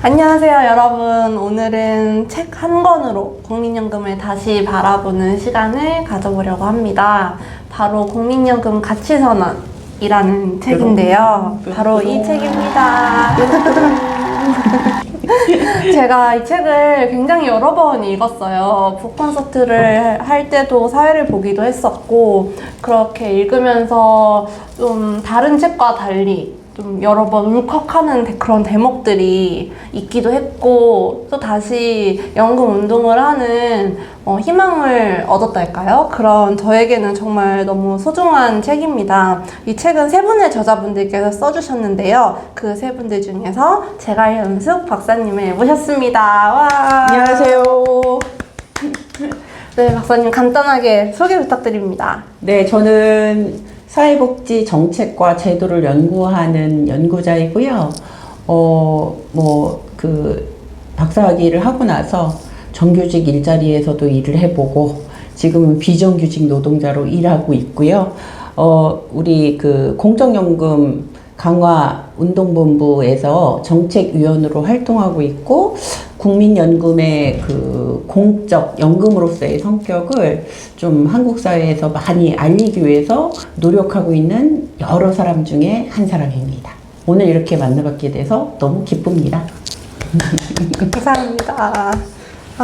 안녕하세요, 여러분. 오늘은 책 한 권으로 국민연금을 다시 바라보는 시간을 가져보려고 합니다. 바로 국민연금 가치선언이라는 책인데요. 바로 이 책입니다. 제가 이 책을 굉장히 여러 번 읽었어요. 북콘서트를 할 때도 사회를 보기도 했었고, 그렇게 읽으면서 좀 다른 책과 달리 좀 여러 번 울컥하는 그런 대목들이 있기도 했고, 또 다시 연금 운동을 하는 희망을 얻었달까요? 그런 저에게는 정말 너무 소중한 책입니다. 이 책은 세 분의 저자분들께서 써주셨는데요. 그 세 분들 중에서 제갈현숙 박사님을 모셨습니다. 와. 안녕하세요. 네, 박사님 간단하게 소개 부탁드립니다. 네, 저는 사회복지 정책과 제도를 연구하는 연구자이고요. 박사학위를 하고 나서 정규직 일자리에서도 일을 해보고, 지금은 비정규직 노동자로 일하고 있고요. 우리 공적연금 강화 운동본부에서 정책위원으로 활동하고 있고, 국민연금의 공적 연금으로서의 성격을 좀 한국 사회에서 많이 알리기 위해서 노력하고 있는 여러 사람 중에 한 사람입니다. 오늘 이렇게 만나뵙게 돼서 너무 기쁩니다. 감사합니다.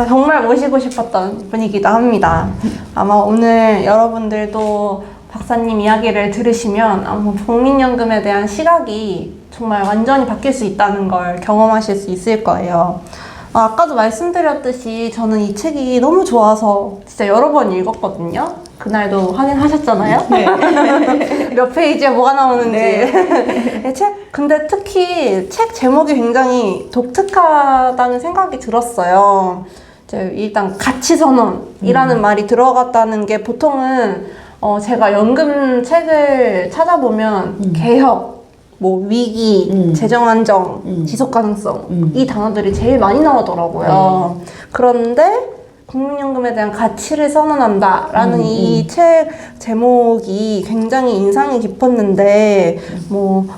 정말 모시고 싶었던 분이기도 합니다. 아마 오늘 여러분들도 박사님 이야기를 들으시면 아마 국민연금에 대한 시각이 정말 완전히 바뀔 수 있다는 걸 경험하실 수 있을 거예요. 아까도 말씀드렸듯이 저는 이 책이 너무 좋아서 진짜 여러 번 읽었거든요. 그날도 확인하셨잖아요? 네. 몇 페이지에 뭐가 나오는지. 네. 근데 특히 책 제목이 굉장히 독특하다는 생각이 들었어요. 일단 가치선언이라는 말이 들어갔다는 게 보통은 제가 연금 책을 찾아보면 개혁, 위기, 재정 안정, 지속 가능성 이 단어들이 제일 많이 나오더라고요. 그런데 국민연금에 대한 가치를 선언한다라는 이 책 제목이 굉장히 인상이 깊었는데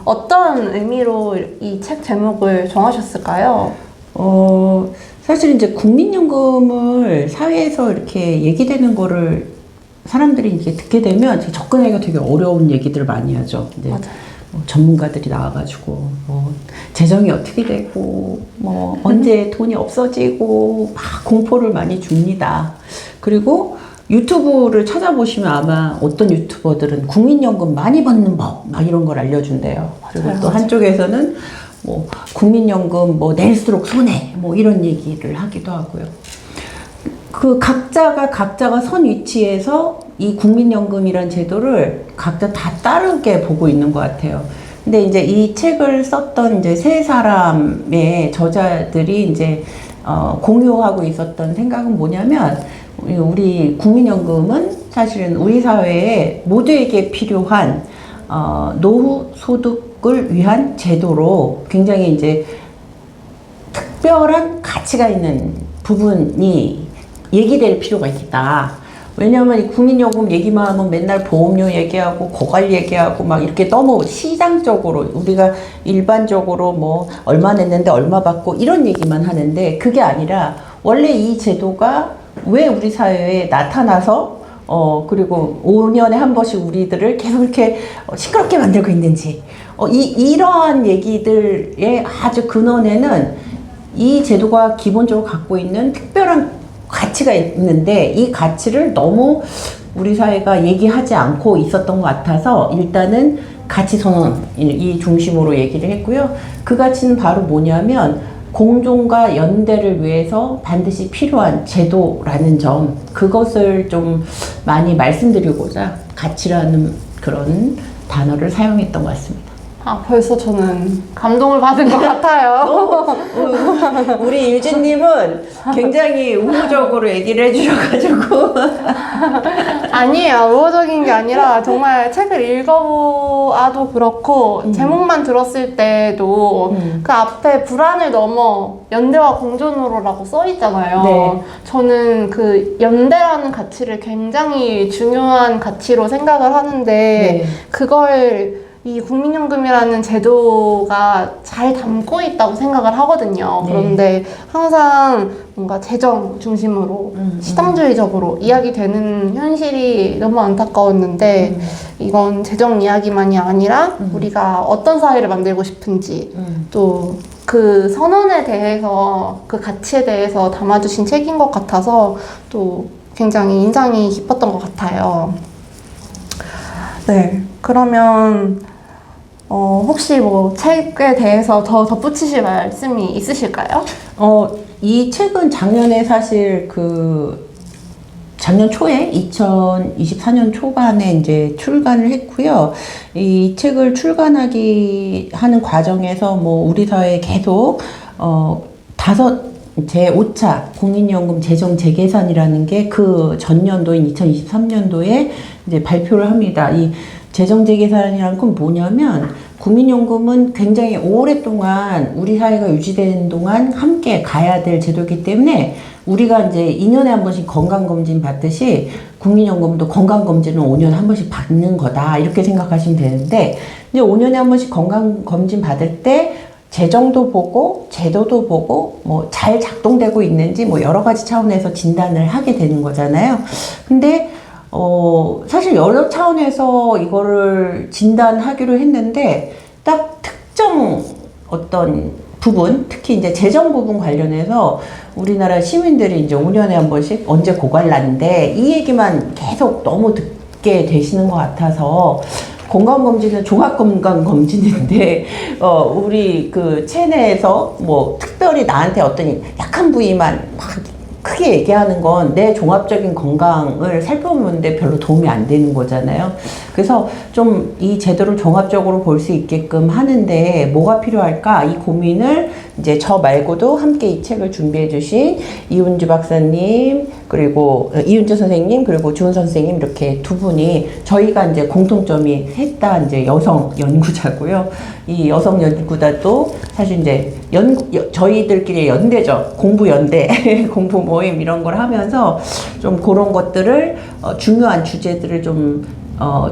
어떤 의미로 이 책 제목을 정하셨을까요? 사실 이제 국민연금을 사회에서 이렇게 얘기되는 거를 사람들이 이렇게 듣게 되면 접근하기가 되게 어려운 얘기들을 많이 하죠. 맞아요. 전문가들이 나와가지고 재정이 어떻게 되고 언제 돈이 없어지고 막 공포를 많이 줍니다. 그리고 유튜브를 찾아보시면 아마 어떤 유튜버들은 국민연금 많이 받는 법 막 이런 걸 알려준대요. 그리고 또 한쪽에서는 국민연금 낼수록 손해 이런 얘기를 하기도 하고요. 각자가 선 위치에서 이 국민연금이란 제도를 각자 다 다르게 보고 있는 것 같아요. 근데 이제 이 책을 썼던 이제 세 사람의 저자들이 이제 공유하고 있었던 생각은 뭐냐면, 우리 국민연금은 사실은 우리 사회에 모두에게 필요한 노후 소득을 위한 제도로 굉장히 이제 특별한 가치가 있는 부분이 얘기될 필요가 있겠다. 왜냐하면 이 국민연금 얘기만 하면 맨날 보험료 얘기하고 고갈 얘기하고 막 이렇게 너무 시장적으로, 우리가 일반적으로 얼마 냈는데 얼마 받고 이런 얘기만 하는데, 그게 아니라 원래 이 제도가 왜 우리 사회에 나타나서 그리고 5년에 한 번씩 우리들을 계속 이렇게 시끄럽게 만들고 있는지, 이러한 얘기들의 아주 근원에는 이 제도가 기본적으로 갖고 있는 특별한 가치가 있는데, 이 가치를 너무 우리 사회가 얘기하지 않고 있었던 것 같아서 일단은 가치선언 이 중심으로 얘기를 했고요. 그 가치는 바로 뭐냐면, 공존과 연대를 위해서 반드시 필요한 제도라는 점, 그것을 좀 많이 말씀드리고자 가치라는 그런 단어를 사용했던 것 같습니다. 벌써 저는 감동을 받은 것 같아요. 우리 유진님은 굉장히 우호적으로 얘기를 해주셔가지고. 아니에요. 우호적인 게 아니라 정말 책을 읽어보아도 그렇고 제목만 들었을 때도 그 앞에 불안을 넘어 연대와 공존으로라고 써있잖아요. 네. 저는 그 연대라는 가치를 굉장히 중요한 가치로 생각을 하는데, 네. 그걸 이 국민연금이라는 제도가 잘 담고 있다고 생각을 하거든요. 네. 그런데 항상 뭔가 재정 중심으로 시장주의적으로 이야기되는 현실이 너무 안타까웠는데 이건 재정 이야기만이 아니라 우리가 어떤 사회를 만들고 싶은지 또 그 선언에 대해서 그 가치에 대해서 담아주신 책인 것 같아서 또 굉장히 인상이 깊었던 것 같아요. 네, 그러면 혹시 뭐 책에 대해서 더 덧붙이실 말씀이 있으실까요? 이 책은 작년에 사실 작년 초에 2024년 초반에 이제 출간을 했고요. 이 책을 출간하기 하는 과정에서 뭐 우리 사회에 계속 제5차 국민연금 재정 재계산이라는 게 그 전년도인 2023년도에 이제 발표를 합니다. 이 재정 재계산이라는 건 뭐냐면 국민연금은 굉장히 오랫동안 우리 사회가 유지되는 동안 함께 가야 될 제도이기 때문에 우리가 이제 2년에 한 번씩 건강검진 받듯이 국민연금도 건강검진을 5년에 한 번씩 받는 거다. 이렇게 생각하시면 되는데 이제 5년에 한 번씩 건강검진 받을 때 재정도 보고 제도도 보고 뭐 잘 작동되고 있는지 뭐 여러 가지 차원에서 진단을 하게 되는 거잖아요. 근데 사실 여러 차원에서 이거를 진단하기로 했는데 딱 특정 어떤 부분, 특히 이제 재정 부분 관련해서 우리나라 시민들이 이제 5년에 한 번씩 언제 고갈난데 이 얘기만 계속 너무 듣게 되시는 것 같아서 건강검진은 종합건강검진인데, 우리 그 체내에서 뭐 특별히 나한테 어떤 약한 부위만 막 크게 얘기하는 건 내 종합적인 건강을 살펴보는데 별로 도움이 안 되는 거잖아요. 그래서 좀 이 제도를 종합적으로 볼 수 있게끔 하는데 뭐가 필요할까? 이 고민을 이제 저 말고도 함께 이 책을 준비해 주신 이은주 박사님, 그리고 이은주 선생님, 그리고 주은 선생님 이렇게 두 분이 저희가 이제 공통점이 셋 다 이제 여성 연구자고요. 이 여성 연구자도 사실 이제 저희들끼리 연대죠. 공부 연대, 공부 모임 이런 걸 하면서 좀 그런 것들을 중요한 주제들을 좀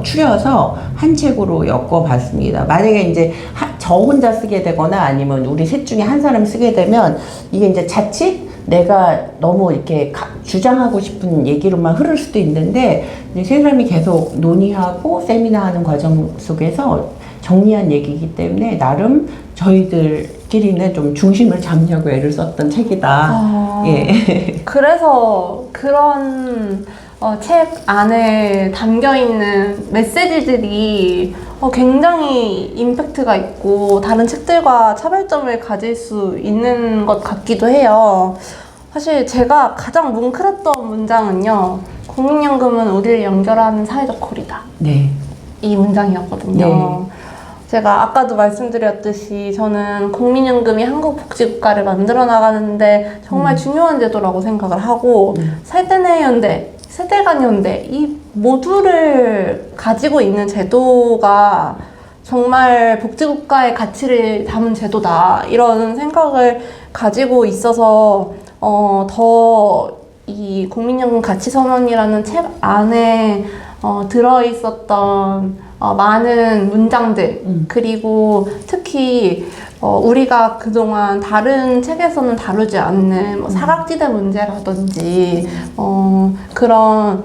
추려서 한 책으로 엮어봤습니다. 만약에 이제 저 혼자 쓰게 되거나 아니면 우리 셋 중에 한 사람이 쓰게 되면 이게 이제 자칫 내가 너무 이렇게 주장하고 싶은 얘기로만 흐를 수도 있는데 세 사람이 계속 논의하고 세미나하는 과정 속에서 정리한 얘기이기 때문에 나름 저희들끼리는 좀 중심을 잡냐고 애를 썼던 책이다. 예. 그래서 그런 책 안에 담겨있는 메시지들이 굉장히 임팩트가 있고 다른 책들과 차별점을 가질 수 있는 것 같기도 해요. 사실 제가 가장 뭉클했던 문장은요. 국민연금은 우리를 연결하는 사회적 고리다. 네. 이 문장이었거든요. 네. 제가 아까도 말씀드렸듯이 저는 국민연금이 한국 복지국가를 만들어 나가는데 정말 중요한 제도라고 생각을 하고 세대 내 연대, 세대 간 연대 이 모두를 가지고 있는 제도가 정말 복지국가의 가치를 담은 제도다 이런 생각을 가지고 있어서 더 이 국민연금 가치선언이라는 책 안에 들어있었던 많은 문장들 그리고 특히 우리가 그동안 다른 책에서는 다루지 않는 뭐 사각지대 문제라든지 그런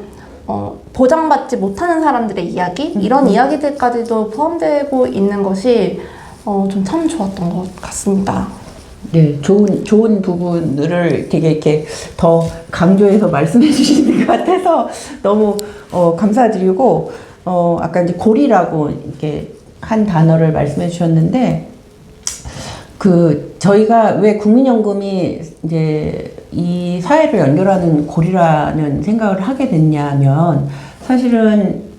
보장받지 못하는 사람들의 이야기 이런 이야기들까지도 포함되고 있는 것이 좀 참 좋았던 것 같습니다. 네, 좋은 부분들을 되게 이렇게 더 강조해서 말씀해 주시는 것 같아서 너무 감사드리고, 아까 이제 고리라고 이렇게 한 단어를 말씀해 주셨는데, 저희가 왜 국민연금이 이제 이 사회를 연결하는 고리라는 생각을 하게 됐냐면, 사실은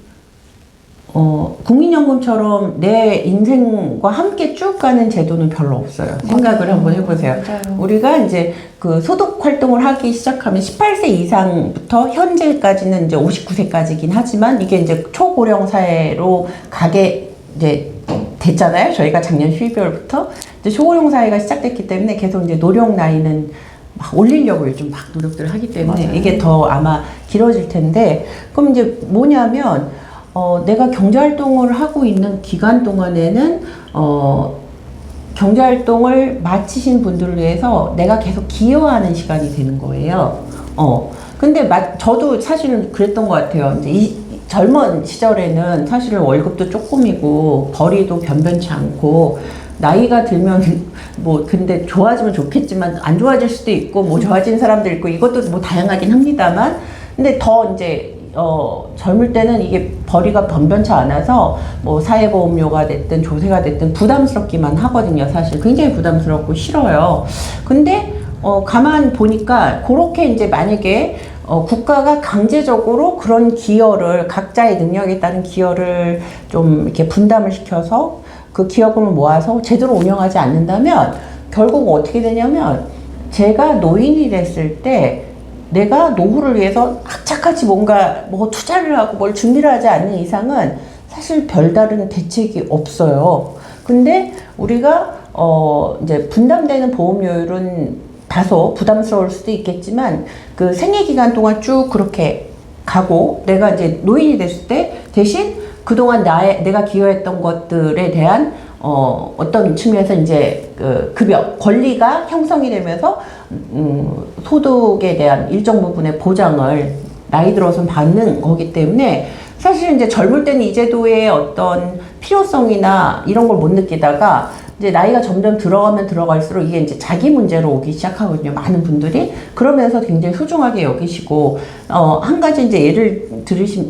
국민연금처럼 내 인생과 함께 쭉 가는 제도는 별로 없어요. 생각을 한번 해보세요. 맞아요. 우리가 이제 그 소득 활동을 하기 시작하면 18세 이상부터 현재까지는 이제 59세까지긴 하지만 이게 이제 초고령 사회로 가게 이제 됐잖아요. 저희가 작년 12월부터 이제 초고령 사회가 시작됐기 때문에 계속 이제 노령 나이는 막 올리려고 요즘 막 노력들을 하기 때문에 맞아요. 이게 더 아마 길어질 텐데 그럼 이제 뭐냐면 내가 경제활동을 하고 있는 기간 동안에는 경제활동을 마치신 분들을 위해서 내가 계속 기여하는 시간이 되는 거예요. 근데 저도 사실은 그랬던 것 같아요. 이제 이 젊은 시절에는 사실은 월급도 조금이고 벌이도 변변치 않고 나이가 들면 뭐 근데 좋아지면 좋겠지만 안 좋아질 수도 있고 뭐 좋아진 사람도 있고 이것도 뭐 다양하긴 합니다만 근데 더 이제 젊을 때는 이게 벌이가 변변치 않아서 뭐 사회보험료가 됐든 조세가 됐든 부담스럽기만 하거든요. 사실 굉장히 부담스럽고 싫어요. 근데 가만 보니까 그렇게 이제 만약에 국가가 강제적으로 그런 기여를 각자의 능력에 따른 기여를 좀 이렇게 분담을 시켜서 그 기여금을 모아서 제대로 운영하지 않는다면 결국 어떻게 되냐면 제가 노인이 됐을 때 내가 노후를 위해서 악착같이 뭔가 뭐 투자를 하고 뭘 준비를 하지 않는 이상은 사실 별다른 대책이 없어요. 근데 우리가 이제 분담되는 보험료율은 다소 부담스러울 수도 있겠지만 그 생애 기간 동안 쭉 그렇게 가고 내가 이제 노인이 됐을 때 대신 그동안 내가 기여했던 것들에 대한 어떤 측면에서 이제 그 급여 권리가 형성이 되면서 소득에 대한 일정 부분의 보장을 나이 들어서 받는 거기 때문에 사실 이제 젊을 때는 이 제도의 어떤 필요성이나 이런 걸 못 느끼다가 이제 나이가 점점 들어가면 들어갈수록 이게 이제 자기 문제로 오기 시작하거든요. 많은 분들이. 그러면서 굉장히 소중하게 여기시고, 한 가지 이제 예를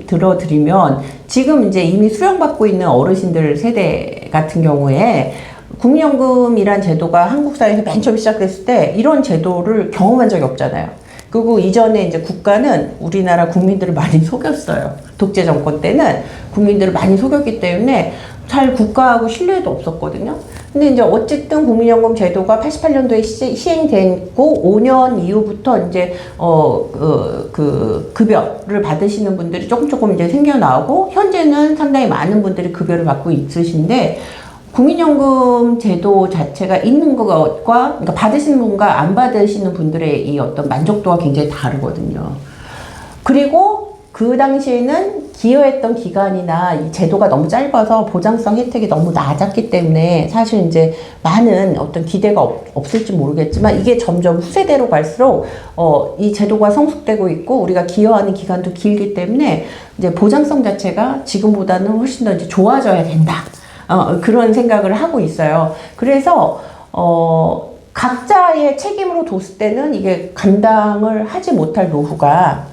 들어드리면, 지금 이제 이미 수령받고 있는 어르신들 세대 같은 경우에, 국민연금이란 제도가 한국 사회에서 맨 처음 시작됐을 때 이런 제도를 경험한 적이 없잖아요. 그리고 이전에 이제 국가는 우리나라 국민들을 많이 속였어요. 독재 정권 때는 국민들을 많이 속였기 때문에 잘 국가하고 신뢰도 없었거든요. 근데 이제 어쨌든 국민연금 제도가 88년도에 시행됐고 5년 이후부터 이제 그 급여를 받으시는 분들이 조금 이제 생겨나고 현재는 상당히 많은 분들이 급여를 받고 있으신데 국민연금 제도 자체가 있는 것과 그러니까 받으시는 분과 안 받으시는 분들의 이 어떤 만족도가 굉장히 다르거든요. 그리고 그 당시에는 기여했던 기간이나 이 제도가 너무 짧아서 보장성 혜택이 너무 낮았기 때문에 사실 이제 많은 어떤 기대가 없을지 모르겠지만 이게 점점 후세대로 갈수록 이 제도가 성숙되고 있고 우리가 기여하는 기간도 길기 때문에 이제 보장성 자체가 지금보다는 훨씬 더 이제 좋아져야 된다. 그런 생각을 하고 있어요. 그래서 각자의 책임으로 뒀을 때는 이게 감당을 하지 못할 노후가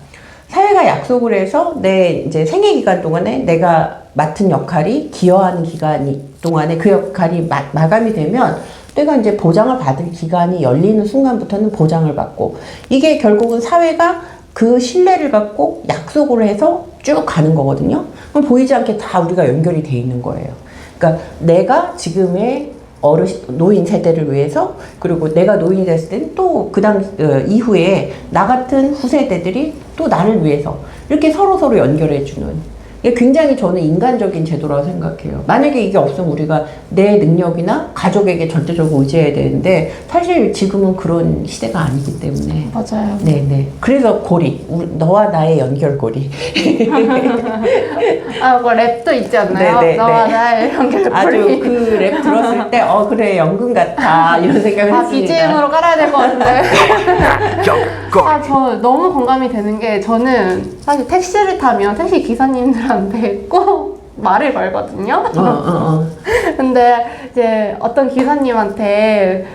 사회가 약속을 해서 내 이제 생애 기간 동안에 내가 맡은 역할이 기여하는 기간 동안에 그 역할이 마감이 되면 내가 이제 보장을 받을 기간이 열리는 순간부터는 보장을 받고 이게 결국은 사회가 그 신뢰를 갖고 약속을 해서 쭉 가는 거거든요. 그럼 보이지 않게 다 우리가 연결이 돼 있는 거예요. 그러니까 내가 지금의 노인 세대를 위해서 그리고 내가 노인이 됐을 때는 또 이후에 나 같은 후세대들이 또 나를 위해서 이렇게 서로 연결해주는 이게 굉장히 저는 인간적인 제도라고 생각해요. 만약에 이게 없으면 우리가 내 능력이나 가족에게 절대적으로 의지해야 되는데 사실 지금은 그런 시대가 아니기 때문에 맞아요. 네네. 그래서 고리, 너와 나의 연결고리. 그 랩도 있지 않나요? 네네, 너와 네. 나의 연결고리. 아주 그 랩 들었을 때 그래 연금 같아 이런 생각을 했습니다. BGM으로 깔아야 될 것 같은데. 저 너무 공감이 되는 게 저는 사실 택시를 타면 택시 기사님들한테 꼭 말을 걸거든요. 근데 이제 어떤 기사님한테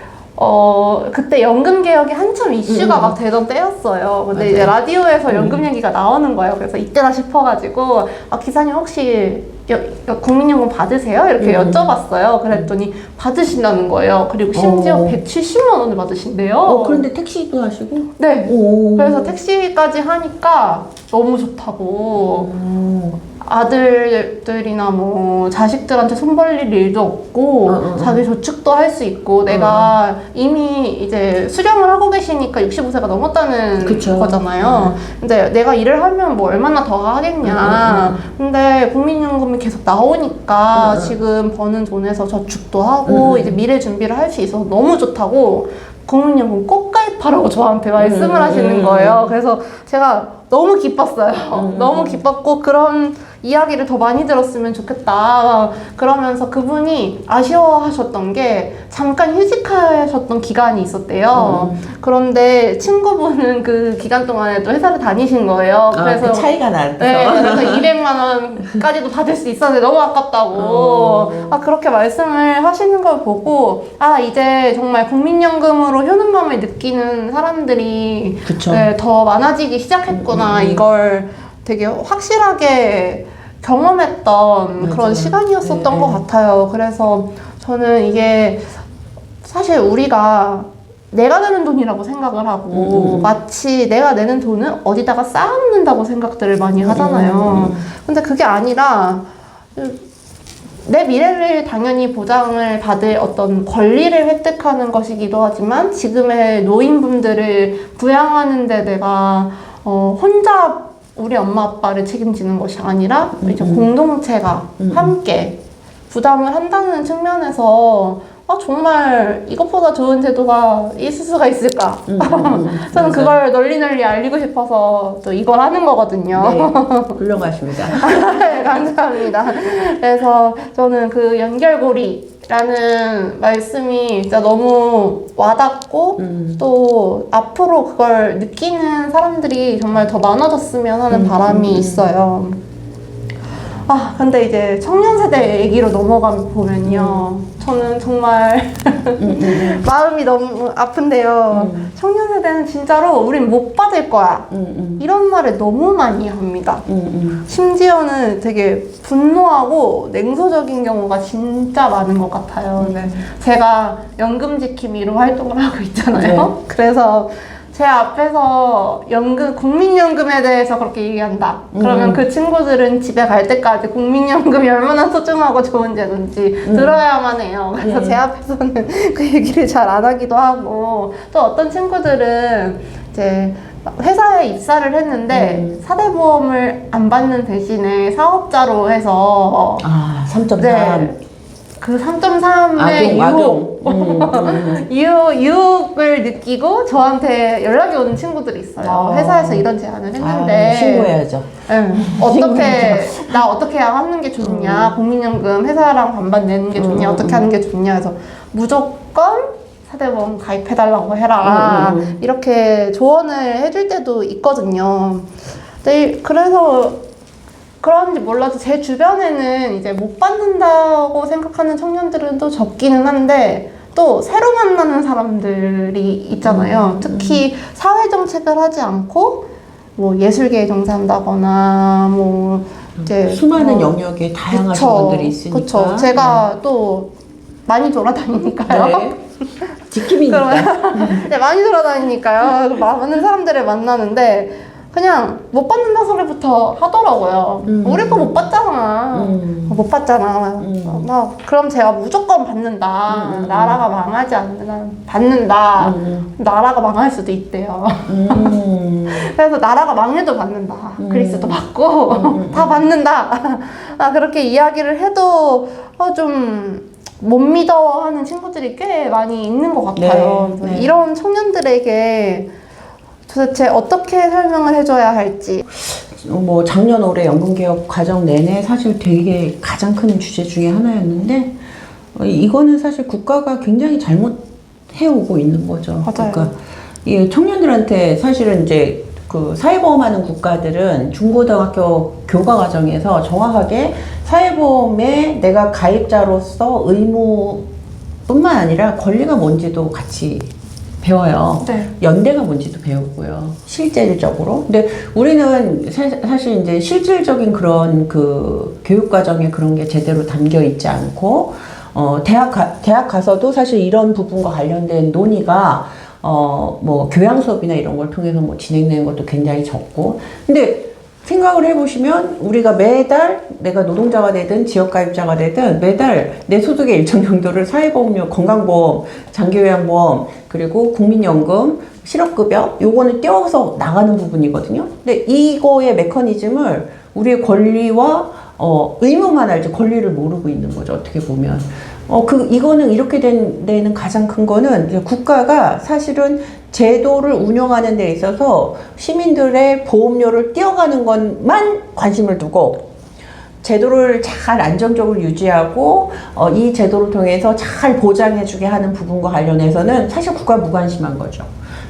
그때 연금 개혁이 한참 이슈가 막 되던 때였어요. 근데 맞아요. 이제 라디오에서 연금 얘기가 나오는 거예요. 그래서 이때다 싶어가지고 기사님 혹시 국민연금 받으세요? 이렇게 여쭤봤어요. 그랬더니 받으신다는 거예요. 그리고 심지어 170만 원을 받으신대요. 그런데 택시도 하시고? 네. 오. 그래서 택시까지 하니까 너무 좋다고. 아들들이나 뭐 자식들한테 손 벌릴 일도 없고 자기 저축도 할 수 있고 내가 이미 이제 수령을 하고 계시니까 65세가 넘었다는 그쵸. 거잖아요. 근데 내가 일을 하면 뭐 얼마나 더 하겠냐. 근데 국민연금이 계속 나오니까 지금 버는 돈에서 저축도 하고 이제 미래 준비를 할 수 있어서 너무 좋다고 국민연금 꼭 가입하라고 저한테 말씀을 하시는 거예요. 그래서 제가 너무 기뻤어요. 너무 기뻤고 그런 이야기를 더 많이 들었으면 좋겠다. 그러면서 그분이 아쉬워하셨던 게 잠깐 휴직하셨던 기간이 있었대요. 그런데 친구분은 그 기간 동안에 또 회사를 다니신 거예요. 그래서 그 차이가 나서. 네, 그래서 200만 원까지도 받을 수 있었는데 너무 아깝다고 그렇게 말씀을 하시는 걸 보고 이제 정말 국민연금으로 효능감을 느끼는 사람들이 그쵸. 네, 더 많아지기 시작했구나. 이걸 되게 확실하게 경험했던 맞아요. 그런 시간이었었던 네. 것 같아요. 그래서 저는 이게 사실 우리가 내가 내는 돈이라고 생각을 하고 마치 내가 내는 돈은 어디다가 쌓아놓는다고 생각들을 많이 하잖아요. 근데 그게 아니라 내 미래를 당연히 보장을 받을 어떤 권리를 획득하는 것이기도 하지만 지금의 노인분들을 부양하는데 내가 혼자 우리 엄마 아빠를 책임지는 것이 아니라 이제 공동체가 함께 부담을 한다는 측면에서 정말 이것보다 좋은 제도가 있을 수가 있을까? 저는 그걸 널리 알리고 싶어서 또 이걸 하는 거거든요. 네, 훌륭하십니다. 네, 감사합니다. 그래서 저는 그 연결고리라는 말씀이 진짜 너무 와닿고 또 앞으로 그걸 느끼는 사람들이 정말 더 많아졌으면 하는 바람이 있어요. 근데 이제 청년 세대 얘기로 넘어가 보면요. 저는 정말 마음이 너무 아픈데요. 청년 세대는 진짜로 우린 못 받을 거야. 이런 말을 너무 많이 합니다. 심지어는 되게 분노하고 냉소적인 경우가 진짜 많은 것 같아요. 제가 연금 지킴이로 활동을 하고 있잖아요. 네. 그래서 제 앞에서 국민연금에 대해서 그렇게 얘기한다. 그러면 그 친구들은 집에 갈 때까지 국민연금이 얼마나 소중하고 좋은 제도인지 들어야만 해요. 그래서 제 앞에서는 그 얘기를 잘 안 하기도 하고, 또 어떤 친구들은 이제 회사에 입사를 했는데 사대보험을 안 받는 대신에 사업자로 해서 3.3. 네. 그 3.3의 유혹을 느끼고 저한테 연락이 오는 친구들이 있어요. 회사에서 이런 제안을 했는데 신고해야죠. 어떻게 하는 게 좋냐, 국민연금 회사랑 반반 내는 게 좋냐, 어떻게 하는 게 좋냐 해서 무조건 사대보험 가입해달라고 해라 이렇게 조언을 해줄 때도 있거든요. 네, 그래서 그런지 몰라도 제 주변에는 이제 못 받는다고 생각하는 청년들은 또 적기는 한데 또 새로 만나는 사람들이 있잖아요. 특히 사회정책을 하지 않고 뭐 예술계에 종사한다거나 뭐 이제 수많은 영역에 다양한 직원들이 있으니까. 그쵸. 제가 또 많이 돌아다니니까요. 네. 지킴이니까. 네, 많이 돌아다니니까요. 많은 사람들을 만나는데 그냥 못 받는다 소리부터 하더라고요. 우리 거 못 받잖아. 못 받잖아. 그럼 제가 무조건 받는다. 나라가 망하지 않는 받는다. 나라가 망할 수도 있대요. 그래서 나라가 망해도 받는다. 그리스도 받고 다 받는다. 그렇게 이야기를 해도 좀 못 믿어 하는 친구들이 꽤 많이 있는 것 같아요. 네. 이런 청년들에게 도대체 어떻게 설명을 해줘야 할지. 뭐 작년 올해 연금개혁 과정 내내 사실 되게 가장 큰 주제 중에 하나였는데 이거는 사실 국가가 굉장히 잘못해오고 있는 거죠. 맞아요. 그러니까 이 청년들한테 사실은 이제 그 사회보험하는 국가들은 중고등학교 교과 과정에서 정확하게 사회보험에 내가 가입자로서 의무뿐만 아니라 권리가 뭔지도 같이 배워요. 네. 연대가 뭔지도 배우고요. 실질적으로. 근데 우리는 사실 이제 실질적인 그런 그 교육 과정에 그런 게 제대로 담겨 있지 않고, 대학 가서도 사실 이런 부분과 관련된 논의가 뭐 교양 수업이나 이런 걸 통해서 뭐 진행되는 것도 굉장히 적고. 근데 생각을 해보시면 우리가 매달 내가 노동자가 되든 지역가입자가 되든 매달 내 소득의 일정 정도를 사회보험료, 건강보험, 장기요양보험, 그리고 국민연금, 실업급여 요거는 떼어서 나가는 부분이거든요. 근데 이거의 메커니즘을 우리의 권리와 의무만 알지 권리를 모르고 있는 거죠. 어떻게 보면. 이거는 이렇게 된 데는 가장 큰 거는 이제 국가가 사실은 제도를 운영하는 데 있어서 시민들의 보험료를 떼어가는 것만 관심을 두고 제도를 잘 안정적으로 유지하고 이 제도를 통해서 잘 보장해주게 하는 부분과 관련해서는 사실 국가 무관심한 거죠.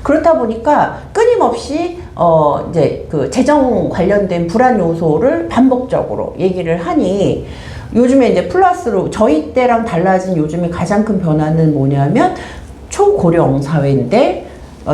그렇다 보니까 끊임없이 이제 그 재정 관련된 불안 요소를 반복적으로 얘기를 하니 요즘에 이제 플러스로 저희 때랑 달라진 요즘에 가장 큰 변화는 뭐냐면 초고령 사회인데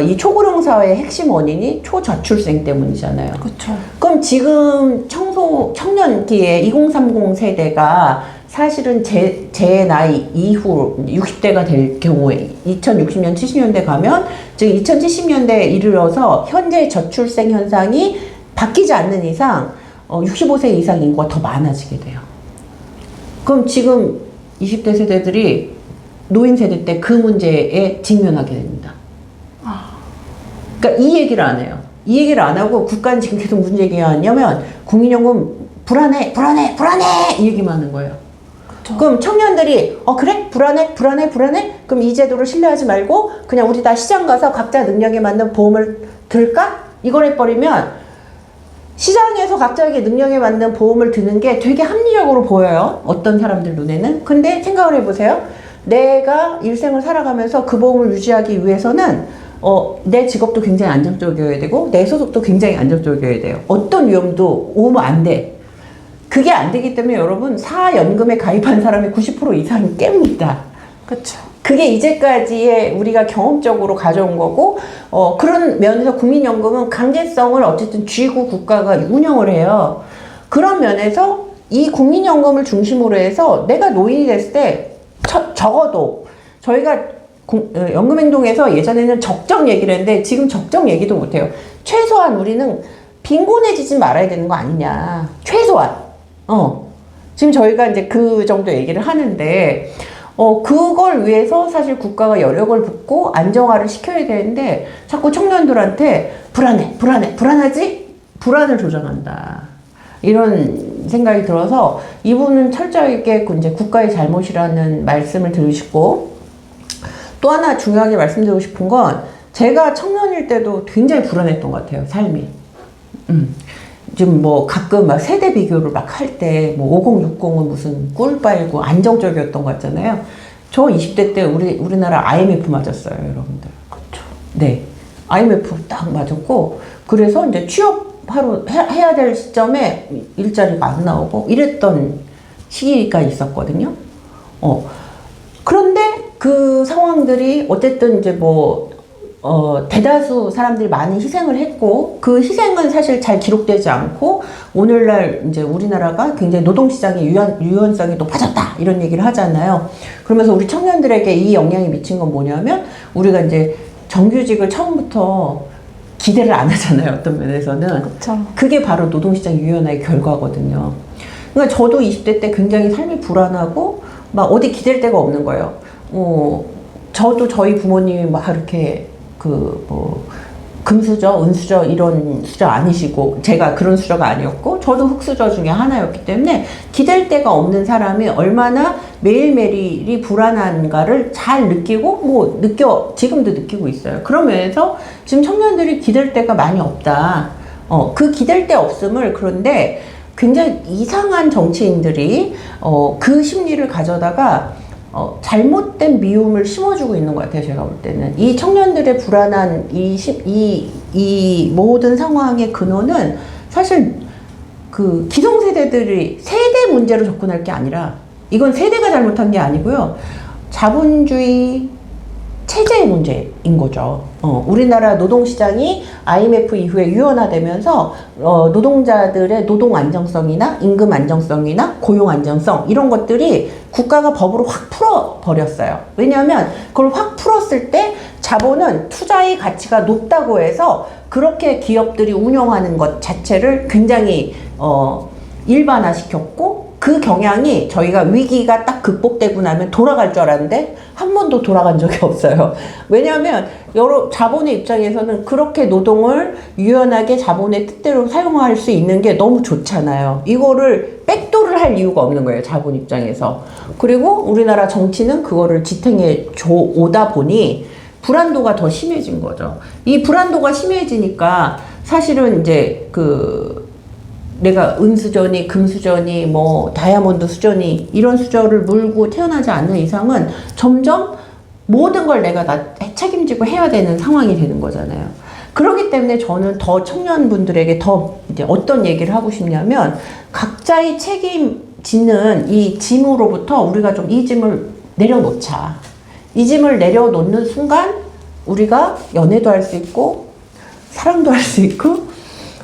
이 초고령 사회의 핵심 원인이 초저출생 때문이잖아요. 그렇죠. 그럼 지금 청년기에 2030 세대가 사실은 제 나이 이후 60대가 될 경우에 2060년, 70년대 가면 즉 2070년대에 이르러서 현재 저출생 현상이 바뀌지 않는 이상 65세 이상 인구가 더 많아지게 돼요. 그럼 지금 20대 세대들이 노인 세대 때 그 문제에 직면하게 됩니다. 그러니까 이 얘기를 안 해요. 이 얘기를 안 하고 국가는 지금 계속 문제 얘기하냐면 국민연금 불안해 이 얘기만 하는 거예요. 그쵸. 그럼 청년들이 그래? 불안해? 그럼 이 제도를 신뢰하지 말고 그냥 우리 다 시장 가서 각자 능력에 맞는 보험을 들까? 이걸 해버리면 시장에서 각자에게 능력에 맞는 보험을 드는 게 되게 합리적으로 보여요. 어떤 사람들 눈에는. 근데 생각을 해보세요. 내가 일생을 살아가면서 그 보험을 유지하기 위해서는 내 직업도 굉장히 안정적이어야 되고 내 소득도 굉장히 안정적이어야 돼요. 어떤 위험도 오면 안 돼. 그게 안 되기 때문에 여러분 사연금에 가입한 사람의 90% 이상이 깹니다. 그렇죠. 그게 이제까지의 우리가 경험적으로 가져온 거고 그런 면에서 국민연금은 강제성을 어쨌든 쥐고 국가가 운영을 해요. 그런 면에서 이 국민연금을 중심으로 해서 내가 노인이 됐을 때 적어도 저희가 연금행동에서 예전에는 적정 얘기를 했는데 지금 적정 얘기도 못해요. 최소한 우리는 빈곤해지지 말아야 되는 거 아니냐. 최소한. 지금 저희가 이제 그 정도 얘기를 하는데 그걸 위해서 사실 국가가 여력을 붓고 안정화를 시켜야 되는데 자꾸 청년들한테 불안하지? 불안을 조장한다. 이런 생각이 들어서 이분은 철저하게 이제 국가의 잘못이라는 말씀을 드리고 싶고 또 하나 중요하게 말씀드리고 싶은 건 제가 청년일 때도 굉장히 불안했던 것 같아요, 삶이. 지금 뭐 가끔 막 세대 비교를 막 할 때 뭐 5060은 무슨 꿀 빨고 안정적이었던 것 같잖아요. 저 20대 때 우리나라 IMF 맞았어요, 여러분들. 그렇죠. 네. IMF 딱 맞았고 그래서 이제 취업하러 해야 될 시점에 일자리가 안 나오고 이랬던 시기가 있었거든요. 그런데 그 상황들이 어쨌든 이제 대다수 사람들이 많이 희생을 했고, 그 희생은 사실 잘 기록되지 않고, 오늘날 이제 우리나라가 굉장히 노동시장의 유연성이 높아졌다, 이런 얘기를 하잖아요. 그러면서 우리 청년들에게 이 영향이 미친 건 뭐냐면, 우리가 이제 정규직을 처음부터 기대를 안 하잖아요, 어떤 면에서는. 그쵸. 그게 바로 노동시장 유연화의 결과거든요. 그러니까 저도 20대 때 굉장히 삶이 불안하고, 막 어디 기댈 데가 없는 거예요. 저도 저희 부모님이 막 이렇게 금수저, 은수저 이런 수저 아니시고 제가 그런 수저가 아니었고 저도 흙수저 중에 하나였기 때문에 기댈 데가 없는 사람이 얼마나 매일매일이 불안한가를 잘 느끼고 지금도 느끼고 있어요. 그러면서 지금 청년들이 기댈 데가 많이 없다. 그 기댈 데 없음을 그런데 굉장히 이상한 정치인들이 그 심리를 가져다가 잘못된 미움을 심어주고 있는 것 같아요. 제가 볼 때는 이 청년들의 불안한 이 모든 상황의 근원은 사실 그 기성세대들이 세대 문제로 접근할 게 아니라 이건 세대가 잘못한 게 아니고요. 자본주의 체제의 문제인 거죠. 우리나라 노동시장이 IMF 이후에 유연화되면서 노동자들의 노동 안정성이나 임금 안정성이나 고용 안정성 이런 것들이 국가가 법으로 확 풀어버렸어요. 왜냐하면 그걸 확 풀었을 때 자본은 투자의 가치가 높다고 해서 그렇게 기업들이 운영하는 것 자체를 굉장히 일반화시켰고 그 경향이 저희가 위기가 딱 극복되고 나면 돌아갈 줄 알았는데 한 번도 돌아간 적이 없어요. 왜냐하면 여러 자본의 입장에서는 그렇게 노동을 유연하게 자본의 뜻대로 사용할 수 있는 게 너무 좋잖아요. 이거를 백도를 할 이유가 없는 거예요. 자본 입장에서. 그리고 우리나라 정치는 그거를 지탱해 오다 보니 불안도가 더 심해진 거죠. 이 불안도가 심해지니까 사실은 이제 내가 은수저니 금수저니 뭐 다이아몬드 수저니 이런 수저를 물고 태어나지 않는 이상은 점점 모든 걸 내가 다 책임지고 해야 되는 상황이 되는 거잖아요. 그렇기 때문에 저는 더 청년분들에게 더 이제 어떤 얘기를 하고 싶냐면 각자의 책임지는 이 짐으로부터 우리가 좀 이 짐을 내려놓자. 이 짐을 내려놓는 순간 우리가 연애도 할 수 있고 사랑도 할 수 있고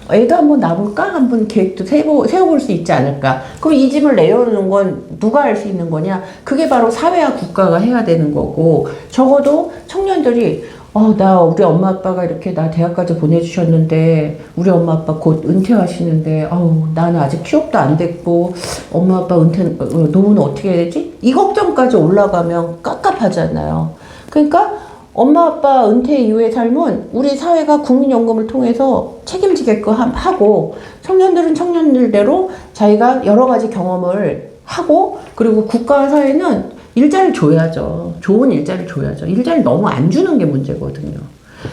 애도 한번 낳아볼까? 한번 계획도 세워볼 수 있지 않을까? 그럼 이 짐을 내려놓는 건 누가 할 수 있는 거냐? 그게 바로 사회와 국가가 해야 되는 거고, 적어도 청년들이, 나 우리 엄마 아빠가 이렇게 나 대학까지 보내주셨는데, 우리 엄마 아빠 곧 은퇴하시는데, 나는 아직 취업도 안 됐고, 엄마 아빠 노후는 어떻게 해야 되지? 이 걱정까지 올라가면 깝깝하잖아요. 그러니까, 엄마 아빠 은퇴 이후의 삶은 우리 사회가 국민연금을 통해서 책임지게끔 하고 청년들은 청년들대로 자기가 여러 가지 경험을 하고 그리고 국가와 사회는 일자리를 줘야죠. 좋은 일자리를 줘야죠. 일자리를 너무 안 주는 게 문제거든요.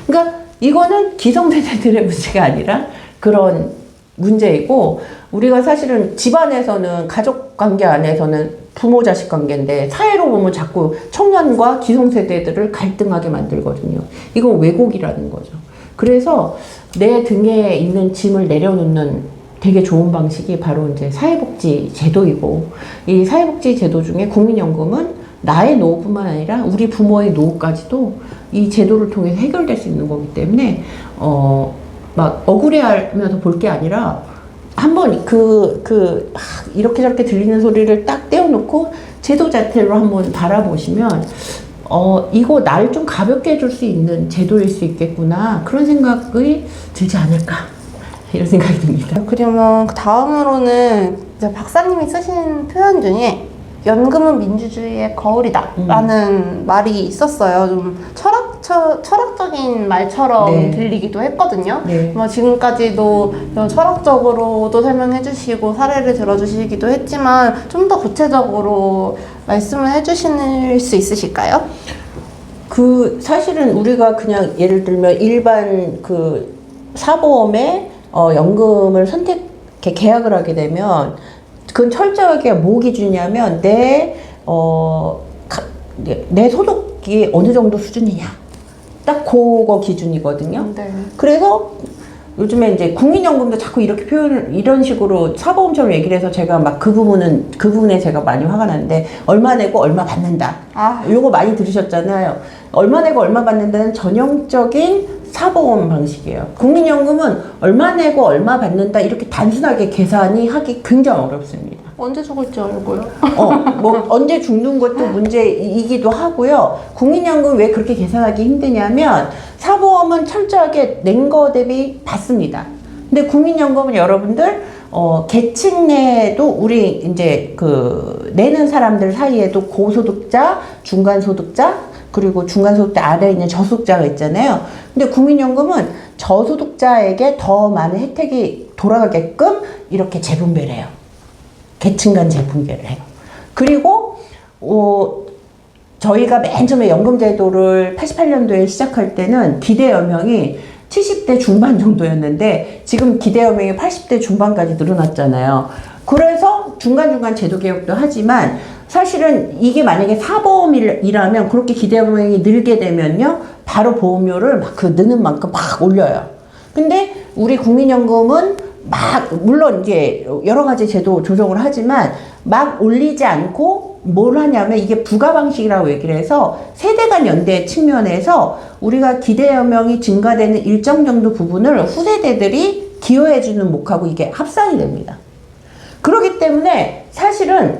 그러니까 이거는 기성세대들의 문제가 아니라 그런 문제이고 우리가 사실은 집안에서는 가족 관계 안에서는 부모 자식 관계인데 사회로 보면 자꾸 청년과 기성세대들을 갈등하게 만들거든요. 이건 왜곡이라는 거죠. 그래서 내 등에 있는 짐을 내려놓는 되게 좋은 방식이 바로 이제 사회복지 제도이고 이 사회복지 제도 중에 국민연금은 나의 노후뿐만 아니라 우리 부모의 노후까지도 이 제도를 통해 해결될 수 있는 거기 때문에 막 억울해하면서 볼 게 아니라 한번 이렇게 저렇게 들리는 소리를 딱 떼어놓고 제도 자체로 한번 바라보시면 이거 날 좀 가볍게 해줄 수 있는 제도일 수 있겠구나 그런 생각이 들지 않을까 이런 생각이 듭니다. 그러면 다음으로는 이제 박사님이 쓰신 표현 중에 연금은 민주주의의 거울이다 라는 말이 있었어요. 좀 철학적인 말처럼 네. 들리기도 했거든요. 네. 지금까지도 철학적으로도 설명해 주시고 사례를 들어주시기도 했지만 좀 더 구체적으로 말씀을 해주실 수 있으실까요? 사실은 우리가 그냥 예를 들면 일반 사보험에 연금을 계약을 하게 되면 그건 철저하게 뭐 기준이냐면 내 소득이 어느 정도 수준이냐 딱 그거 기준이거든요. 네. 그래서 요즘에 이제 국민연금도 자꾸 이렇게 이런 식으로 사보험처럼 얘기를 해서 제가 막 그 부분에 제가 많이 화가 나는데 얼마 내고 얼마 받는다. 요거 많이 들으셨잖아요. 얼마 내고 얼마 받는다는 전형적인 사보험 방식이에요. 국민연금은 얼마 내고 얼마 받는다 이렇게 단순하게 계산이 하기 굉장히 어렵습니다. 언제 죽을지 알고요. 언제 죽는 것도 문제이기도 하고요. 국민연금 왜 그렇게 계산하기 힘드냐면 사보험은 철저하게 낸 거 대비 받습니다. 근데 국민연금은 여러분들 계층 내에도 우리 이제 내는 사람들 사이에도 고소득자, 중간소득자 그리고 중간소득자 아래에 있는 저소득자가 있잖아요. 근데 국민연금은 저소득자에게 더 많은 혜택이 돌아가게끔 이렇게 재분배를 해요. 계층 간 재분배를 해요. 그리고 저희가 맨 처음에 연금제도를 88년도에 시작할 때는 기대 연령이 70대 중반 정도였는데 지금 기대 연령이 80대 중반까지 늘어났잖아요. 그래서 중간중간 제도 개혁도 하지만 사실은 이게 만약에 사보험이라면 그렇게 기대 연령이 늘게 되면요 바로 보험료를 느는 만큼 막 올려요. 근데 우리 국민연금은 물론 이제 여러 가지 제도 조정을 하지만 막 올리지 않고 뭘 하냐면 이게 부가 방식이라고 얘기를 해서 세대 간 연대 측면에서 우리가 기대 연령이 증가되는 일정 정도 부분을 후세대들이 기여해주는 목하고 이게 합산이 됩니다. 그렇기 때문에 사실은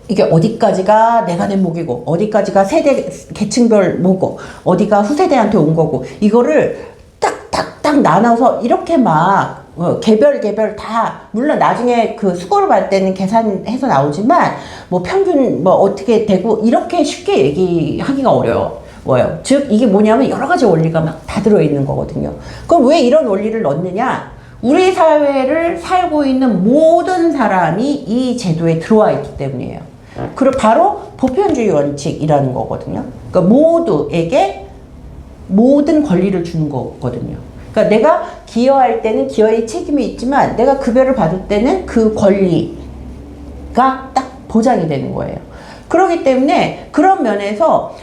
이게 어디까지가 내가 낸 목이고 어디까지가 세대 계층별 뭐고 어디가 후세대한테 온 거고 이거를 딱 나눠서 이렇게 막 개별 다 물론 나중에 수고를 받을 때는 계산해서 나오지만 뭐 평균 뭐 어떻게 되고 이렇게 쉽게 얘기하기가 어려워요. 즉 이게 뭐냐면 여러 가지 원리가 막 다 들어있는 거거든요. 그럼 왜 이런 원리를 넣느냐? 우리 사회를 살고 있는 모든 사람이 이 제도에 들어와 있기 때문이에요. 그리고 바로 보편주의 원칙이라는 거거든요. 그러니까 모두에게 모든 권리를 주는 거거든요. 그러니까 내가 기여할 때는 기여의 책임이 있지만 내가 급여를 받을 때는 그 권리가 딱 보장이 되는 거예요. 그렇기 때문에 그런 면에서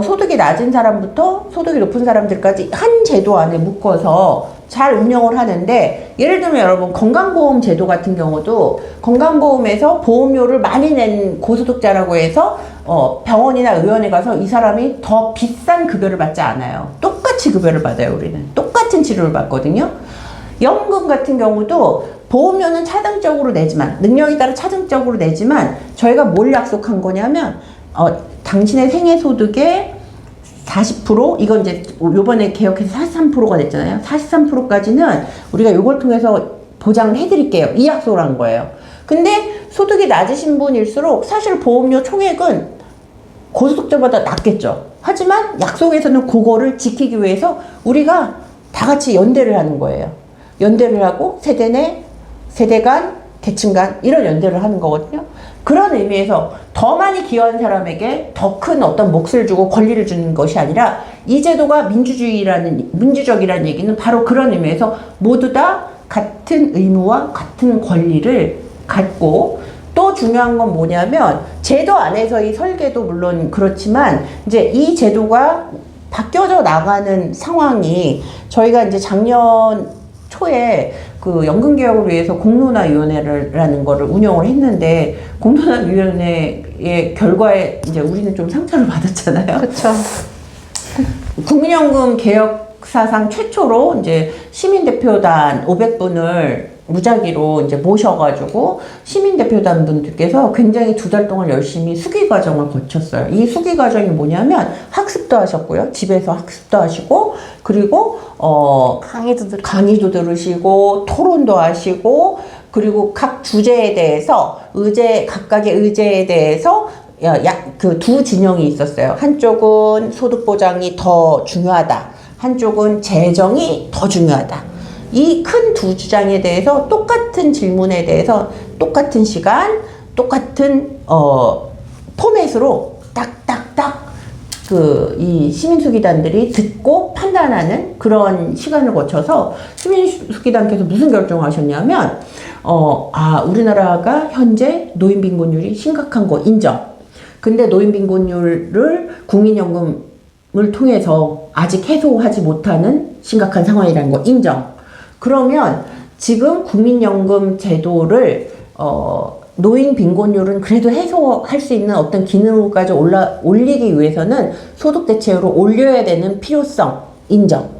소득이 낮은 사람부터 소득이 높은 사람들까지 한 제도 안에 묶어서 잘 운영을 하는데, 예를 들면 여러분 건강보험 제도 같은 경우도 건강보험에서 보험료를 많이 낸 고소득자라고 해서 병원이나 의원에 가서 이 사람이 더 비싼 급여를 받지 않아요. 똑같이 급여를 받아요. 우리는 똑같은 치료를 받거든요. 연금 같은 경우도 보험료는 차등적으로 내지만, 능력에 따라 차등적으로 내지만, 저희가 뭘 약속한 거냐면 당신의 생애소득의 40%, 이건 이제 요번에 개혁해서 43%가 됐잖아요. 43%까지는 우리가 요걸 통해서 보장을 해드릴게요. 이 약속을 한 거예요. 근데 소득이 낮으신 분일수록 사실 보험료 총액은 고소득자보다 낮겠죠. 하지만 약속에서는 그거를 지키기 위해서 우리가 다 같이 연대를 하는 거예요. 연대를 하고 세대 내, 세대 간, 계층 간 이런 연대를 하는 거거든요. 그런 의미에서 더 많이 기여한 사람에게 더 큰 어떤 몫을 주고 권리를 주는 것이 아니라, 이 제도가 민주적이라는 얘기는 바로 그런 의미에서 모두 다 같은 의무와 같은 권리를 갖고, 또 중요한 건 뭐냐면 제도 안에서의 설계도 물론 그렇지만 이제 이 제도가 바뀌어져 나가는 상황이, 저희가 이제 작년 초에 그 연금개혁을 위해서 공론화위원회라는 거를 운영을 했는데, 공론화위원회의 결과에 이제 우리는 좀 상처를 받았잖아요. 그렇죠. 국민연금 개혁 사상 최초로 이제 시민대표단 500분을 무작위로 이제 모셔가지고 시민대표단 분들께서 굉장히 2달 동안 열심히 수기 과정을 거쳤어요. 이 수기 과정이 뭐냐면 학습도 하셨고요. 집에서 학습도 하시고, 그리고 강의도 들으시고, 토론도 하시고, 그리고 각 주제에 대해서 각각의 의제에 대해서 그 두 진영이 있었어요. 한쪽은 소득 보장이 더 중요하다. 한쪽은 재정이 더 중요하다. 이 큰 두 주장에 대해서 똑같은 질문에 대해서 똑같은 시간, 똑같은 포맷으로 딱딱딱 이 시민수기단들이 듣고 판단하는 그런 시간을 거쳐서 시민수기단께서 무슨 결정을 하셨냐면, 우리나라가 현재 노인빈곤율이 심각한 거 인정. 근데 노인빈곤율을 국민연금을 통해서 아직 해소하지 못하는 심각한 상황이라는 거 인정. 그러면 지금 국민연금 제도를 노인 빈곤율은 그래도 해소할 수 있는 어떤 기능까지 올리기 위해서는 소득 대체율을 올려야 되는 필요성 인정.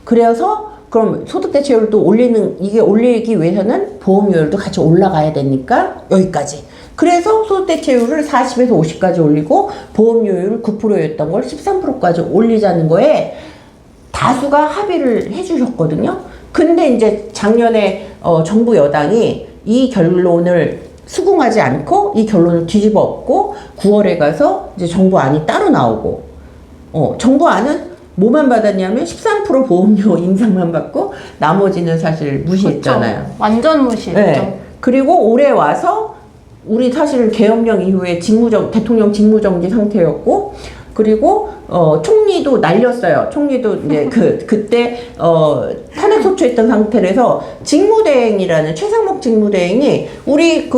그래서 그럼 소득 대체율을 또 올리기 위해서는 보험료율도 같이 올라가야 되니까 여기까지. 그래서 소득 대체율을 40에서 50까지 올리고 보험료율 9%였던 걸 13%까지 올리자는 거에 다수가 합의를 해주셨거든요. 근데 이제 작년에 정부 여당이 이 결론을 수긍하지 않고 이 결론을 뒤집어 엎고 9월에 가서 이제 정부안이 따로 나오고, 정부안은 뭐만 받았냐면 13% 보험료 인상만 받고 나머지는 사실 무시했잖아요. 그렇죠. 완전 무시했죠. 네. 그리고 올해 와서 우리 사실 계엄령 이후에 대통령 직무정지 상태였고, 그리고 총리도 날렸어요. 총리도 이제 그때 탄핵 소추했던 상태라서 직무대행이라는 최상목 직무대행이 우리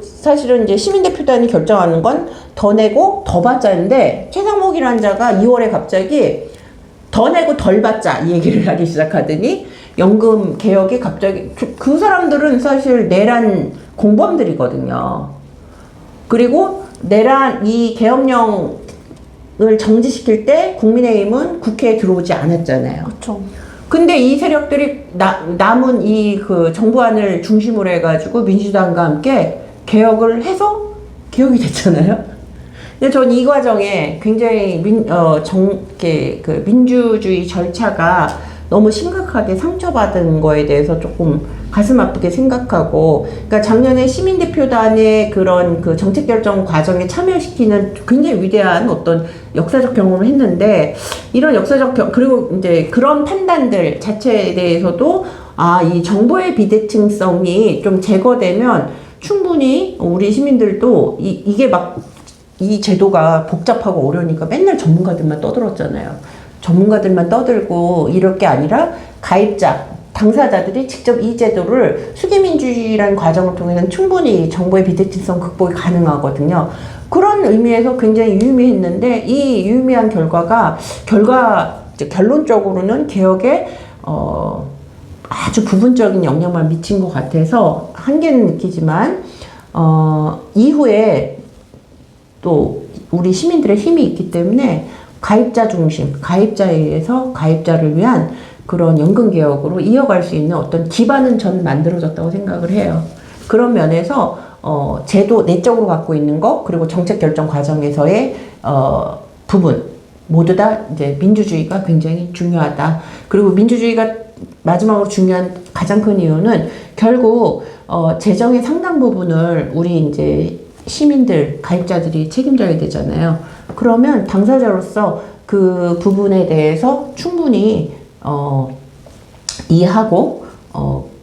사실은 이제 시민대표단이 결정하는 건 더 내고 더 받자인데, 최상목이라는 자가 2월에 갑자기 더 내고 덜 받자 이 얘기를 하기 시작하더니 연금 개혁이 갑자기 그 사람들은 사실 내란 공범들이거든요. 그리고 이 계엄령을 정지시킬 때 국민의힘은 국회에 들어오지 않았잖아요. 그렇죠. 근데 이 세력들이 남은 정부안을 중심으로 해가지고 민주당과 함께 개혁을 해서 개혁이 됐잖아요. 근데 전 이 과정에 굉장히 민주주의 절차가 너무 심각하게 상처받은 거에 대해서 조금 가슴 아프게 생각하고, 그러니까 작년에 시민대표단의 그런 정책 결정 과정에 참여시키는 굉장히 위대한 어떤 역사적 경험을 했는데, 이런 그리고 이제 그런 판단들 자체에 대해서도 이 정보의 비대칭성이 좀 제거되면 충분히 우리 시민들도 이 제도가 복잡하고 어려우니까 맨날 전문가들만 떠들었잖아요. 전문가들만 떠들고 이럴 게 아니라 가입자, 당사자들이 직접 이 제도를 수기민주주의라는 과정을 통해서는 충분히 정보의 비대칭성 극복이 가능하거든요. 그런 의미에서 굉장히 유의미했는데 이 유의미한 결론적으로는 개혁에 아주 부분적인 영향만 미친 것 같아서 한계는 느끼지만 이후에 또 우리 시민들의 힘이 있기 때문에 가입자 중심, 가입자에 의해서 가입자를 위한 그런 연금 개혁으로 이어갈 수 있는 어떤 기반은 저는 만들어졌다고 생각을 해요. 그런 면에서 제도 내적으로 갖고 있는 거 그리고 정책 결정 과정에서의 부분 모두 다 이제 민주주의가 굉장히 중요하다. 그리고 민주주의가 마지막으로 중요한 가장 큰 이유는 결국 재정의 상당 부분을 우리 이제 시민들, 가입자들이 책임져야 되잖아요. 그러면 당사자로서 그 부분에 대해서 충분히 이해하고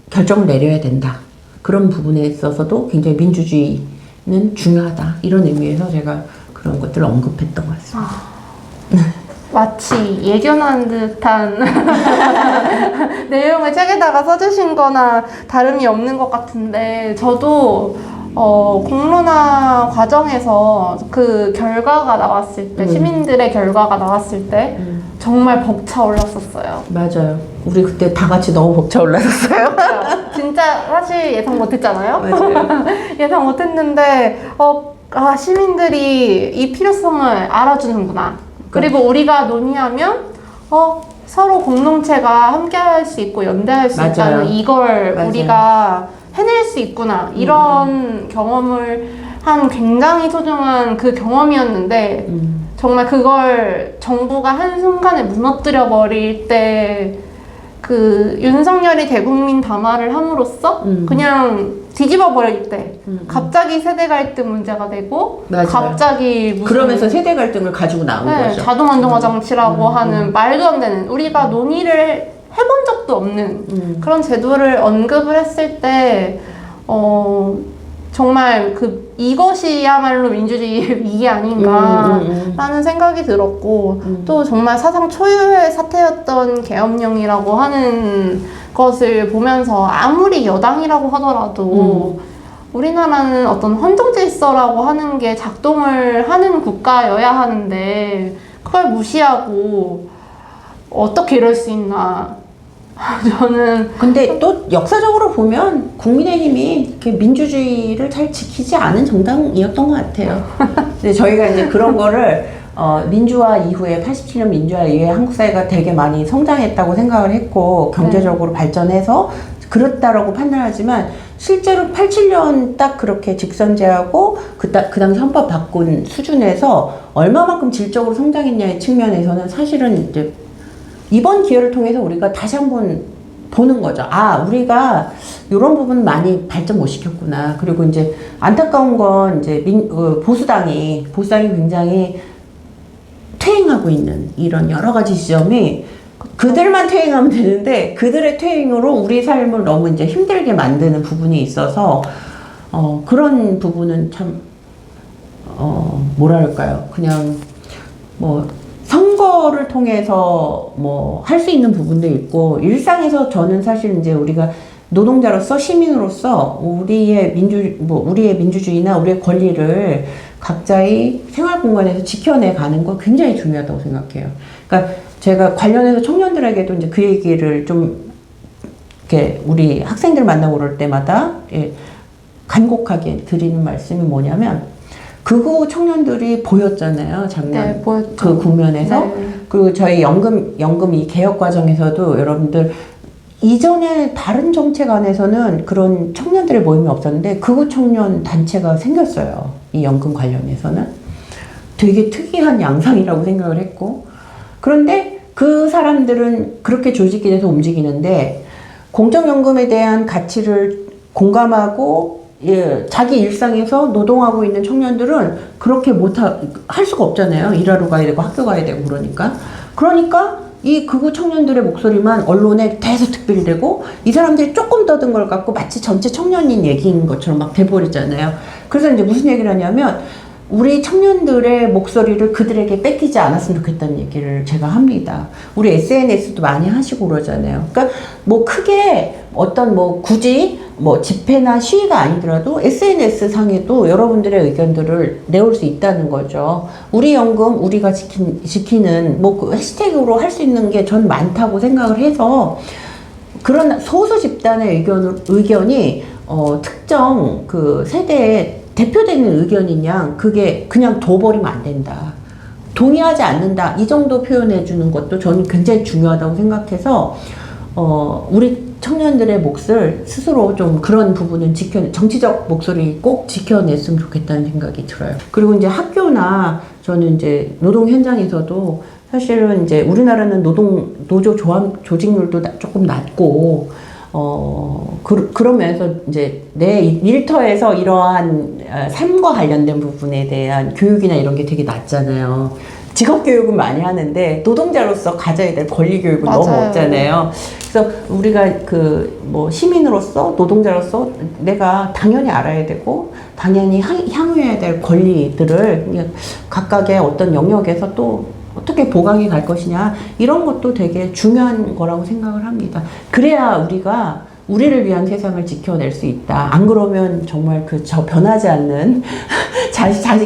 결정을 내려야 된다. 그런 부분에 있어서도 굉장히 민주주의는 중요하다. 이런 의미에서 제가 그런 것들을 언급했던 것 같습니다. 마치 예견한 듯한 내용을 책에다가 써주신 거나 다름이 없는 것 같은데 저도 공론화 과정에서 그 결과가 나왔을 때 시민들의 결과가 나왔을 때 정말 벅차올랐었어요. 맞아요. 우리 그때 다 같이 너무 벅차올랐었어요. 진짜 사실 예상 못했잖아요. 맞아요. 예상 못했는데 시민들이 이 필요성을 알아주는구나. 그리고 우리가 논의하면 서로 공동체가 함께할 수 있고 연대할 수 맞아요. 있다는 이걸 맞아요. 우리가 해낼 수 있구나. 이런 경험을 한 굉장히 소중한 그 경험이었는데 정말 그걸 정부가 한순간에 무너뜨려 버릴 때 그 윤석열이 대국민 담화를 함으로써 그냥 뒤집어 버릴 때 갑자기 세대 갈등 문제가 되고 맞아요. 갑자기 무슨 그러면서 세대 갈등을 가지고 나온 거죠. 자동 안정화 장치라고 하는 말도 안 되는 우리가 논의를 해본 적도 없는 그런 제도를 언급을 했을 때 정말 이것이야말로 민주주의의 위기 아닌가라는 생각이 들었고 또 정말 사상 초유의 사태였던 계엄령이라고 하는 것을 보면서 아무리 여당이라고 하더라도 우리나라는 어떤 헌정질서라고 하는 게 작동을 하는 국가여야 하는데 그걸 무시하고 어떻게 이럴 수 있나. 저는 근데 또 역사적으로 보면 국민의힘이 이렇게 민주주의를 잘 지키지 않은 정당이었던 것 같아요. 근데 저희가 이제 그런 거를 민주화 이후에 87년 민주화 이후에 한국 사회가 되게 많이 성장했다고 생각을 했고 경제적으로 발전해서 그렇다라고 판단하지만 실제로 87년 딱 그렇게 직선제하고 그 당시 헌법 바꾼 수준에서 얼마만큼 질적으로 성장했냐의 측면에서는 사실은 이제 이번 기회를 통해서 우리가 다시 한번 보는 거죠. 우리가 이런 부분 많이 발전 못 시켰구나. 그리고 이제 안타까운 건 이제 보수당이 굉장히 퇴행하고 있는 이런 여러 가지 지점이 그들만 퇴행하면 되는데 그들의 퇴행으로 우리 삶을 너무 이제 힘들게 만드는 부분이 있어서 그런 부분은 참 뭐랄까요? 그냥 뭐 선거를 통해서 뭐 할 수 있는 부분도 있고 일상에서 저는 사실 이제 우리가 노동자로서 시민으로서 우리의 민주주의나 우리의 권리를 각자의 생활 공간에서 지켜내 가는 거 굉장히 중요하다고 생각해요. 그러니까 제가 관련해서 청년들에게도 이제 그 얘기를 좀 이렇게 우리 학생들 만나고 그럴 때마다 간곡하게 드리는 말씀이 뭐냐면 극우 청년들이 보였잖아요, 작년. 네, 보였죠. 그 국면에서. 네. 그리고 저희 연금 이 개혁 과정에서도 여러분들 이전에 다른 정책 안에서는 그런 청년들의 모임이 없었는데 극우 청년 단체가 생겼어요. 이 연금 관련해서는. 되게 특이한 양상이라고 생각을 했고. 그런데 그 사람들은 그렇게 조직이 돼서 움직이는데 공적연금에 대한 가치를 공감하고 자기 일상에서 노동하고 있는 청년들은 그렇게 할 수가 없잖아요. 일하러 가야 되고 학교 가야 되고 그러니까 이 극우 청년들의 목소리만 언론에 계속 특별되고 이 사람들이 조금 떠든 걸 갖고 마치 전체 청년인 얘기인 것처럼 막 돼버리잖아요. 그래서 이제 무슨 얘기를 하냐면 우리 청년들의 목소리를 그들에게 뺏기지 않았으면 좋겠다는 얘기를 제가 합니다. 우리 SNS도 많이 하시고 그러잖아요. 그러니까 뭐 크게 어떤 뭐 굳이 뭐 집회나 시위가 아니더라도 SNS 상에도 여러분들의 의견들을 내올 수 있다는 거죠. 우리 연금 우리가 지키는 뭐 그 해시태그로 할 수 있는 게 전 많다고 생각을 해서 그런 소수 집단의 의견이 특정 그 세대에 대표되는 의견이냐 그게 그냥 둬버리면 안 된다. 동의하지 않는다 이 정도 표현해 주는 것도 저는 굉장히 중요하다고 생각해서 우리 청년들의 몫을 스스로 좀 그런 부분은 정치적 목소리 꼭 지켜냈으면 좋겠다는 생각이 들어요. 그리고 이제 학교나 저는 이제 노동 현장에서도 사실은 이제 우리나라는 노조 조직률도 조금 낮고 그러면서 이제 내 일터에서 이러한 삶과 관련된 부분에 대한 교육이나 이런 게 되게 낮잖아요. 직업 교육은 많이 하는데 노동자로서 가져야 될 권리 교육은 맞아요. 너무 없잖아요. 그래서 우리가 뭐 시민으로서 노동자로서 내가 당연히 알아야 되고 당연히 향유해야 될 권리들을 그냥 각각의 어떤 영역에서 또 어떻게 보강해 갈 것이냐 이런 것도 되게 중요한 거라고 생각을 합니다. 그래야 우리가 우리를 위한 세상을 지켜낼 수 있다. 안 그러면 정말 변하지 않는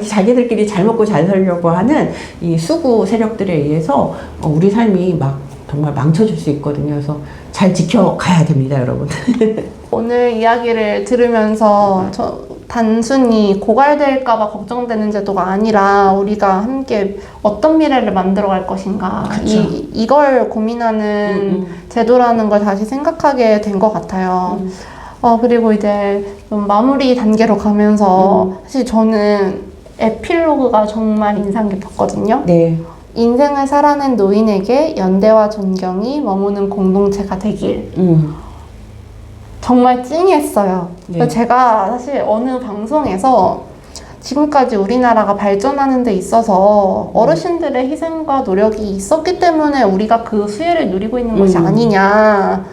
자기들끼리 잘 먹고 잘 살려고 하는 이 수구 세력들에 의해서 우리 삶이 막 정말 망쳐질 수 있거든요. 그래서 잘 지켜가야 됩니다, 여러분. 오늘 이야기를 들으면서 단순히 고갈될까봐 걱정되는 제도가 아니라 우리가 함께 어떤 미래를 만들어갈 것인가 이걸 고민하는 제도라는 걸 다시 생각하게 된 것 같아요. 그리고 이제 좀 마무리 단계로 가면서 사실 저는 에필로그가 정말 인상 깊었거든요. 네. 인생을 살아낸 노인에게 연대와 존경이 머무는 공동체가 되길. 정말 찡했어요. 네. 제가 사실 어느 방송에서 지금까지 우리나라가 발전하는 데 있어서 어르신들의 희생과 노력이 있었기 때문에 우리가 그 수혜를 누리고 있는 것이 아니냐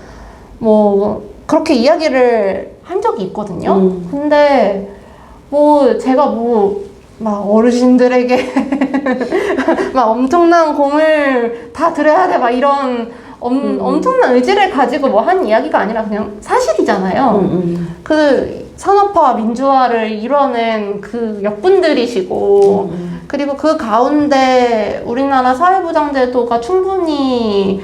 뭐 그렇게 이야기를 한 적이 있거든요. 근데 뭐 제가 막 어르신들에게 막 엄청난 공을 다 드려야 돼 막 이런 엄청난 의지를 가지고 뭐 한 이야기가 아니라 그냥 사실이잖아요. 그 산업화와 민주화를 이뤄낸 그 역분들이시고 그리고 그 가운데 우리나라 사회보장제도가 충분히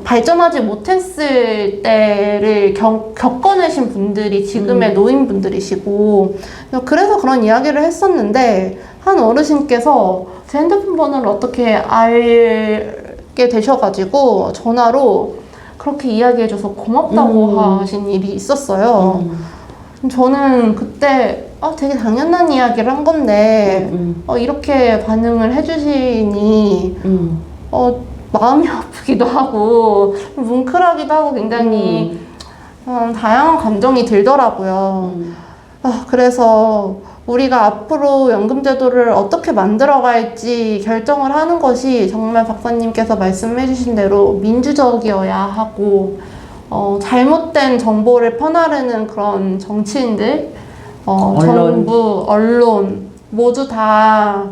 발전하지 못했을 때를 겪어내신 분들이 지금의 노인분들이시고 그래서 그런 이야기를 했었는데 한 어르신께서 제 핸드폰 번호를 어떻게 알게 되셔가지고 전화로 그렇게 이야기해줘서 고맙다고 하신 일이 있었어요. 저는 그때 되게 당연한 이야기를 한 건데 이렇게 반응을 해주시니 마음이 아프기도 하고 뭉클하기도 하고 굉장히 다양한 감정이 들더라고요. 그래서 우리가 앞으로 연금제도를 어떻게 만들어갈지 결정을 하는 것이 정말 박사님께서 말씀해주신 대로 민주적이어야 하고 잘못된 정보를 퍼나르는 그런 정치인들, 정부, 언론 모두 다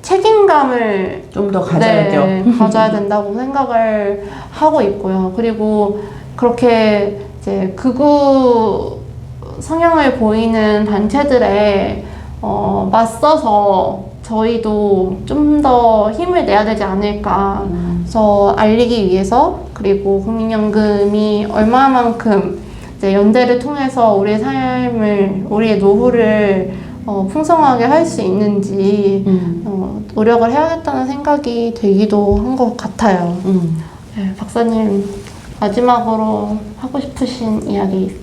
책임감을 좀 더 가져야죠. 네, 가져야 된다고 생각을 하고 있고요. 그리고 그렇게 이제 극우 성향을 보이는 단체들에 맞서서 저희도 좀 더 힘을 내야 되지 않을까. 그래서 알리기 위해서 그리고 국민연금이 얼마만큼 이제 연대를 통해서 우리의 삶을, 우리의 노후를 풍성하게 할 수 있는지 노력을 해야겠다는 생각이 들기도 한 것 같아요. 네, 박사님 마지막으로 하고 싶으신 이야기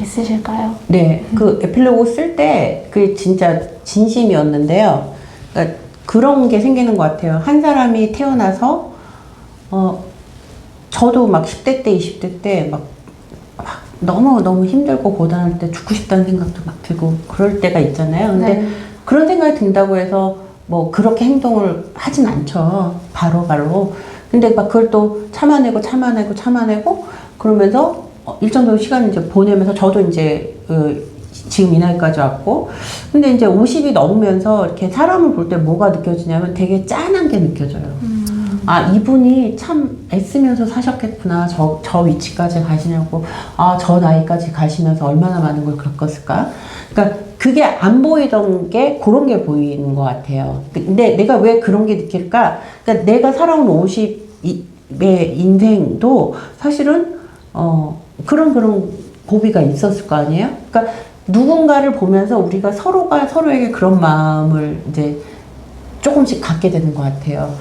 있으실까요? 네, 그 에필로그 쓸 때 그게 진짜 진심이었는데요. 그러니까 그런 게 생기는 것 같아요. 한 사람이 태어나서 저도 막 10대 때, 20대 때 막 너무 힘들고 고단할 때 죽고 싶다는 생각도 막 들고 그럴 때가 있잖아요. 근데 네. 그런 생각이 든다고 해서 뭐 그렇게 행동을 하진 않죠. 바로. 근데 막 그걸 또 참아내고 그러면서 일정 정도 시간을 이제 보내면서 저도 이제 지금 이 나이까지 왔고. 근데 이제 50이 넘으면서 이렇게 사람을 볼 때 뭐가 느껴지냐면 되게 짠한 게 느껴져요. 아, 이분이 참 애쓰면서 사셨겠구나. 저 위치까지 가시냐고. 아, 저 나이까지 가시면서 얼마나 많은 걸 겪었을까. 그러니까 그게 안 보이던 게 그런 게 보이는 것 같아요. 근데 내가 왜 그런 게 느낄까? 그러니까 내가 살아온 50의 인생도 사실은, 그런 고비가 있었을 거 아니에요? 그러니까 누군가를 보면서 우리가 서로가 서로에게 그런 마음을 이제 조금씩 갖게 되는 것 같아요.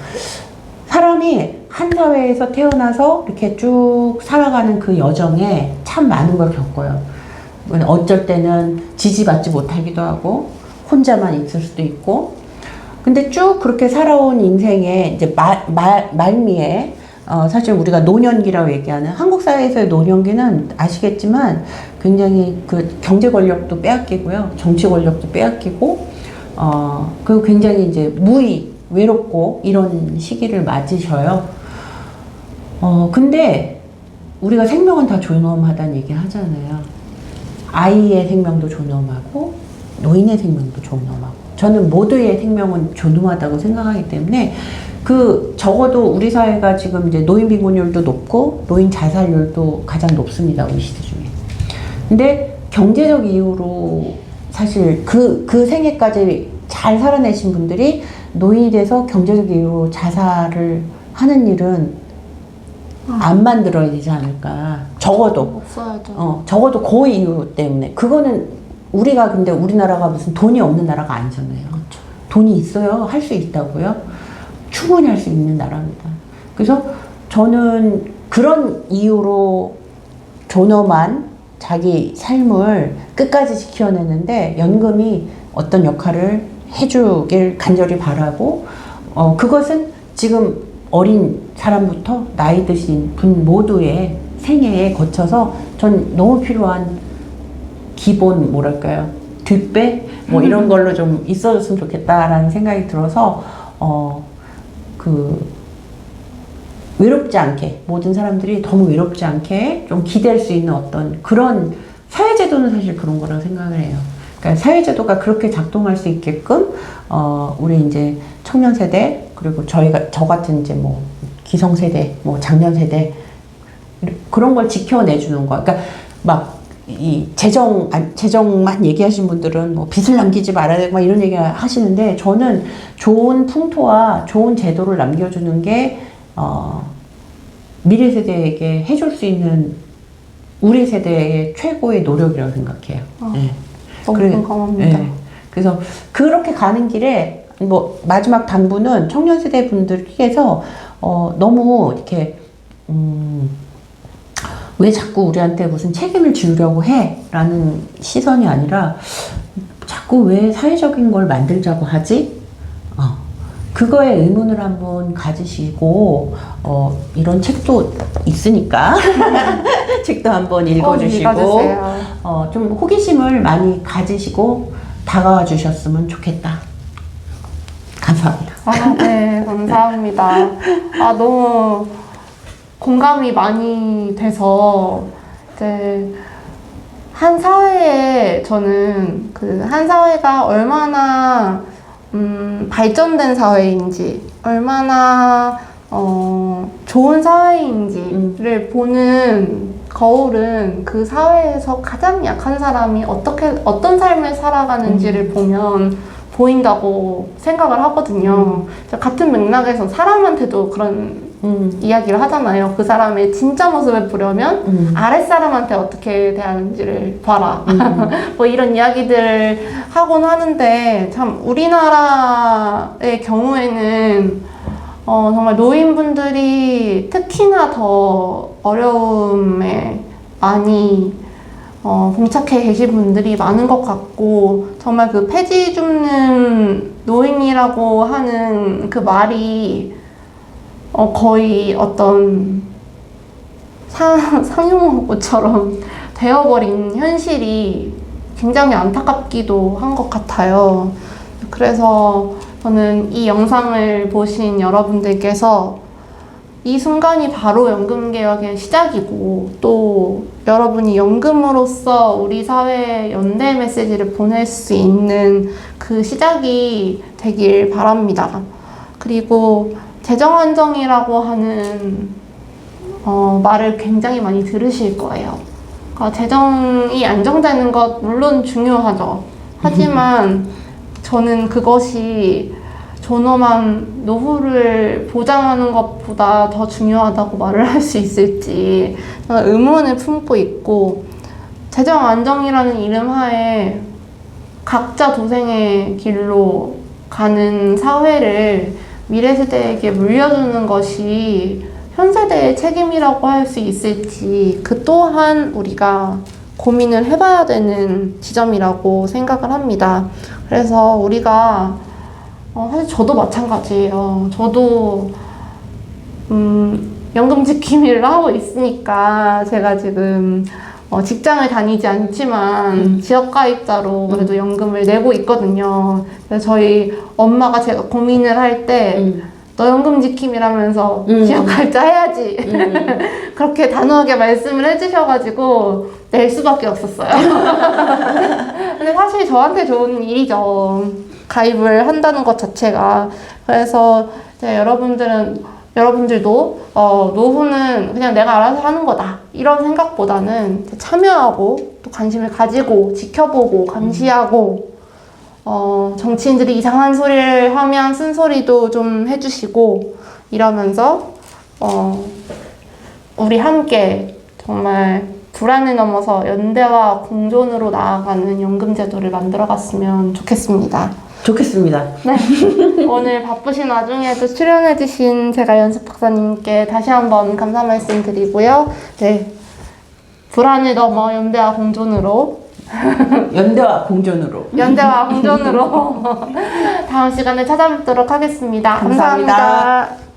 사람이 한 사회에서 태어나서 이렇게 쭉 살아가는 그 여정에 참 많은 걸 겪어요. 어쩔 때는 지지받지 못하기도 하고, 혼자만 있을 수도 있고. 근데 쭉 그렇게 살아온 인생의 이제 말미에, 사실 우리가 노년기라고 얘기하는 한국 사회에서의 노년기는 아시겠지만 굉장히 그 경제 권력도 빼앗기고요. 정치 권력도 빼앗기고, 그리고 굉장히 이제 외롭고 이런 시기를 맞으셔요. 근데 우리가 생명은 다 존엄하다는 얘기 하잖아요. 아이의 생명도 존엄하고 노인의 생명도 존엄하고. 저는 모두의 생명은 존엄하다고 생각하기 때문에 적어도 우리 사회가 지금 이제 노인 빈곤율도 높고 노인 자살률도 가장 높습니다. 우리 시대 중에. 근데 경제적 이유로 사실 그 생애까지 잘 살아내신 분들이 노인이 돼서 경제적 이유로 자살을 하는 일은 안 만들어야 되지 않을까. 적어도. 없어야죠. 적어도 그 이유 때문에. 그거는 우리가 근데 우리나라가 무슨 돈이 없는 나라가 아니잖아요. 그렇죠. 돈이 있어요. 할 수 있다고요. 충분히 할 수 있는 나라입니다. 그래서 저는 그런 이유로 존엄한 자기 삶을 끝까지 지켜내는데 연금이 어떤 역할을 해주길 간절히 바라고, 그것은 지금 어린 사람부터 나이 드신 분 모두의 생애에 거쳐서 전 너무 필요한 기본 뭐랄까요, 뒷배 뭐 이런 걸로 좀 있어줬으면 좋겠다라는 생각이 들어서 외롭지 않게, 모든 사람들이 너무 외롭지 않게 좀 기댈 수 있는 어떤 그런 사회제도는 사실 그런 거라고 생각을 해요. 그러니까 사회제도가 그렇게 작동할 수 있게끔, 우리 이제 청년 세대, 그리고 저 같은 이제 뭐 기성세대, 뭐 장년세대, 그런 걸 지켜내주는 거. 그러니까 막 이 재정만 얘기하신 분들은 뭐 빚을 남기지 말아야 되고 막 이런 얘기 하시는데, 저는 좋은 풍토와 좋은 제도를 남겨주는 게, 미래 세대에게 해줄 수 있는 우리 세대의 최고의 노력이라고 생각해요. 네. 너무 공감합니다. 네. 그래서 그렇게 가는 길에 뭐 마지막 당부는 청년 세대 분들께서 너무 이렇게 왜 자꾸 우리한테 무슨 책임을 지우려고 해? 라는 시선이 아니라 자꾸 왜 사회적인 걸 만들자고 하지? 그거에 의문을 한번 가지시고, 이런 책도 있으니까 책도 한번 읽어주시고, 좀 호기심을 많이 가지시고 다가와 주셨으면 좋겠다. 감사합니다. 네, 감사합니다. 너무 공감이 많이 돼서, 이제, 한 사회에, 저는 한 사회가 얼마나, 발전된 사회인지, 얼마나, 좋은 사회인지를 보는 거울은 그 사회에서 가장 약한 사람이 어떤 삶을 살아가는지를 보면 보인다고 생각을 하거든요. 같은 맥락에서 사람한테도 그런 이야기를 하잖아요. 그 사람의 진짜 모습을 보려면 아랫사람한테 어떻게 대하는지를 봐라. 뭐 이런 이야기들을 하곤 하는데, 참 우리나라의 경우에는 정말 노인분들이 특히나 더 어려움에 많이 봉착해 계신 분들이 많은 것 같고, 정말 그 폐지 줍는 노인이라고 하는 그 말이 거의 어떤 상용어처럼 되어버린 현실이 굉장히 안타깝기도 한 것 같아요. 그래서 저는 이 영상을 보신 여러분들께서 이 순간이 바로 연금개혁의 시작이고 또 여러분이 연금으로서 우리 사회에 연대 메시지를 보낼 수 있는 그 시작이 되길 바랍니다. 그리고 재정 안정이라고 하는 말을 굉장히 많이 들으실 거예요. 그러니까 재정이 안정되는 것 물론 중요하죠. 하지만 저는 그것이 존엄한 노후를 보장하는 것보다 더 중요하다고 말을 할 수 있을지 저는 의문을 품고 있고, 재정 안정이라는 이름 하에 각자 도생의 길로 가는 사회를 미래 세대에게 물려주는 것이 현 세대의 책임이라고 할 수 있을지 그 또한 우리가 고민을 해봐야 되는 지점이라고 생각을 합니다. 그래서 우리가 사실 저도 마찬가지예요. 저도 연금 지킴이 일을 하고 있으니까 제가 지금 직장을 다니지 않지만 지역가입자로 그래도 연금을 내고 있거든요. 그래서 저희 엄마가 제가 고민을 할 때 너 연금 지킴이라면서 지역가입자 해야지 그렇게 단호하게 말씀을 해주셔가지고 낼 수밖에 없었어요. 근데 사실 저한테 좋은 일이죠. 가입을 한다는 것 자체가. 그래서 이제 여러분들도 노후는 그냥 내가 알아서 하는 거다 이런 생각보다는 참여하고 또 관심을 가지고 지켜보고 감시하고 정치인들이 이상한 소리를 하면 쓴소리도 좀 해주시고 이러면서 우리 함께 정말 불안을 넘어서 연대와 공존으로 나아가는 연금제도를 만들어갔으면 좋겠습니다. 좋겠습니다. 네. 오늘 바쁘신 와중에도 출연해주신 제가 연습 박사님께 다시 한번 감사 말씀 드리고요. 네. 불안을 넘어 연대와 공존으로 연대와 공존으로. 다음 시간에 찾아뵙도록 하겠습니다. 감사합니다. 감사합니다.